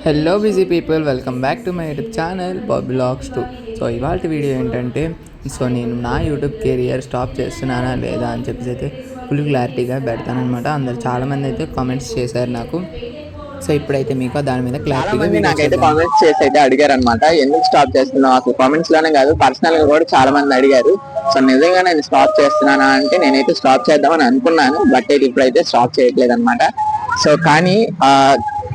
Hello busy people, welcome back to my YouTube channel Bobby vlogs 2. So ఇవాళ video ఏంటంటే, నేను నా యూట్యూబ్ కెరియర్ స్టాప్ చేస్తున్నానా లేదా అని చెప్పేసి అయితే ఫుల్ క్లారిటీగా పెడతానమాట. అందరు చాలామంది అయితే కామెంట్స్ చేశారు నాకు. సో ఇప్పుడైతే మీకు దాని మీద క్లారిటీగా నాకైతే కామెంట్స్ చేసి అయితే అడిగారు అనమాట, ఎందుకు స్టాప్ చేస్తున్నావు అసలు. కామెంట్స్ లోనే కాదు, పర్సనల్ గా కూడా చాలా మంది అడిగారు. సో నిజంగా నేను స్టాప్ చేస్తున్నానా అంటే, నేనైతే స్టాప్ చేద్దామని అనుకున్నాను, బట్ ఇప్పుడైతే స్టాప్ చేయట్లేదు అనమాట. సో కానీ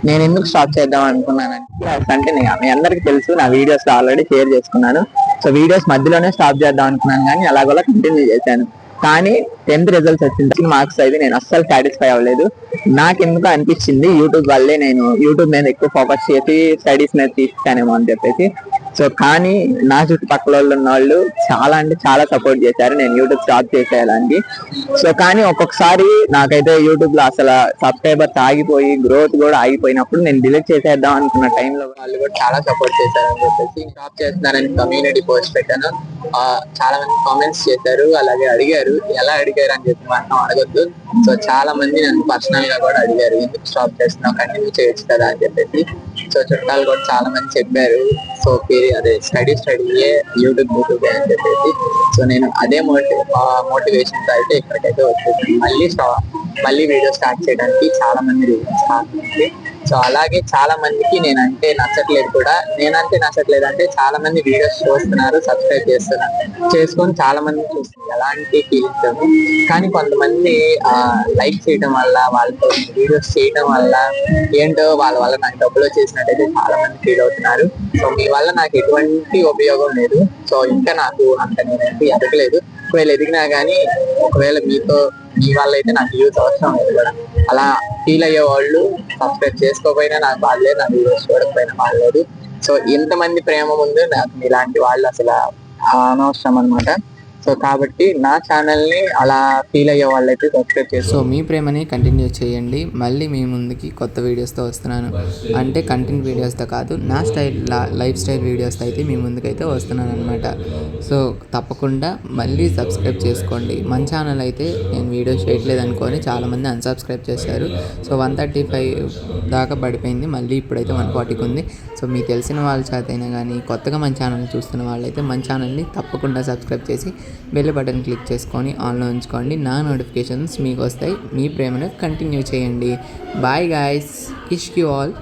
నేను ఎందుకు స్టాప్ చేద్దాం అనుకున్నానంటే, మీ అందరికి తెలుసు, నా వీడియోస్ ఆల్రెడీ షేర్ చేసుకున్నాను. సో వీడియోస్ మధ్యలోనే స్టాప్ చేద్దాం అనుకున్నాను, కానీ అలాగోలా కంటిన్యూ చేశాను. కానీ 10th రిజల్ట్స్ వచ్చింది, మార్క్స్ అయితే నేను అస్సలు సాటిస్ఫై అవ్వలేదు. నాకెందుకు అనిపించింది, యూట్యూబ్ వల్లే నేను యూట్యూబ్ మీద ఎక్కువ ఫోకస్ చేసి స్టడీస్ మీద తీస్తానేమో అని చెప్పేసి. సో కానీ నా చుట్టుపక్కల ఉన్న వాళ్ళు చాలా అంటే చాలా సపోర్ట్ చేశారు నేను యూట్యూబ్ స్టార్ట్ చేసేయాలని. సో కానీ ఒక్కొక్కసారి నాకైతే యూట్యూబ్ లో అసలు సబ్స్క్రైబర్స్ ఆగిపోయి గ్రోత్ కూడా ఆగిపోయినప్పుడు నేను డిలీట్ చేసేద్దాం అనుకున్న టైంలో వాళ్ళు కూడా చాలా సపోర్ట్ చేశారని చెప్పేసి స్టాప్ చేస్తున్నారని కమ్యూనిటీ పోస్ట్ పెట్టాను. చాలా మంది కామెంట్స్ చేశారు, అలాగే అడిగారు. ఎలా అడిగారు అని చెప్పి మాత్రం అడగొద్దు. సో చాలా మంది నన్ను పర్సనల్ గా కూడా అడిగారు, ఎందుకు స్టాప్ చేస్తున్నావు, కంటిన్యూ చేయొచ్చు కదా అని చెప్పేసి. సో చుట్టాలు కూడా చాలా మంది చెప్పారు, సో అదే స్టడీ యూట్యూబ్ అని చెప్పేసి. సో నేను అదే మోటివేషన్ తో అయితే ఇక్కడికైతే వచ్చేసి మళ్ళీ వీడియో స్టార్ట్ చేయడానికి చాలా మంది రీజన్స్ కావాలి. సో అలాగే చాలా మందికి నేనంటే నచ్చట్లేదు కూడా. నేనంటే నచ్చట్లేదు అంటే, చాలా మంది వీడియోస్ చూస్తున్నారు, సబ్స్క్రైబ్ చేసుకొని చాలా మంది చూస్తున్నారు, ఎలాంటి ఫీలింగ్స్. కానీ కొంతమంది లైక్ చేయడం వల్ల, వాళ్ళతో వీడియోస్ చేయడం వల్ల ఏంటో వాళ్ళ వల్ల నాకు డబ్బులు వచ్చేసినట్టయితే చాలా మంది ఫీల్ అవుతున్నారు. సో మీ వల్ల నాకు ఎటువంటి ఉపయోగం లేదు. సో ఇంకా నాకు అంత నేనైతే ఎదగలేదు. ఒకవేళ ఎదిగినా కానీ, ఒకవేళ మీ వల్ల అయితే నాకు యూజ్ అవసరం లేదు కూడా. అలా ఫీల్ అయ్యే వాళ్ళు సబ్స్క్రైబ్ చేసుకోకపోయినా నాకు బాధలేదు, నా వీడియోస్ చూడకపోయినా బాధలేదు. సో ఇంతమంది ప్రేమ ముందు నాకు ఇలాంటి వాళ్ళు అసలు అనవసరం అనమాట. సో కాబట్టి నా ఛానల్ ని అలా ఫీల్ అయ్యే వాళ్ళైతే సబ్స్క్రైబ్ చేసి, సో మీ ప్రేమని కంటిన్యూ చేయండి. మళ్ళీ మీ ముందుకి కొత్త వీడియోస్తో వస్తున్నాను. అంటే కంటెంట్ వీడియోస్తో కాదు, నా లైఫ్ స్టైల్ వీడియోస్తో అయితే మీ ముందుకైతే వస్తున్నాను అనమాట. సో తప్పకుండా మళ్ళీ సబ్స్క్రైబ్ చేసుకోండి. మన ఛానల్ అయితే నేను వీడియోస్ చేయట్లేదు అనుకొని చాలామంది అన్సబ్స్క్రైబ్ చేశారు. సో 135 దాకా పడిపోయింది, మళ్ళీ ఇప్పుడైతే 140కి ఉంది. సో మీకు తెలిసిన వాళ్ళ చేత అయినా కానీ, కొత్తగా మన ఛానల్ని చూస్తున్న వాళ్ళైతే మన ఛానల్ని తప్పకుండా సబ్స్క్రైబ్ చేసి బెల్ బటన్ క్లిక్ చేసుకొని ఆన్లో ఉంచుకోండి. నా నోటిఫికేషన్స్ మీకు వస్తాయి. మీ ప్రేమను కంటిన్యూ చేయండి. Bye guys, wish you all.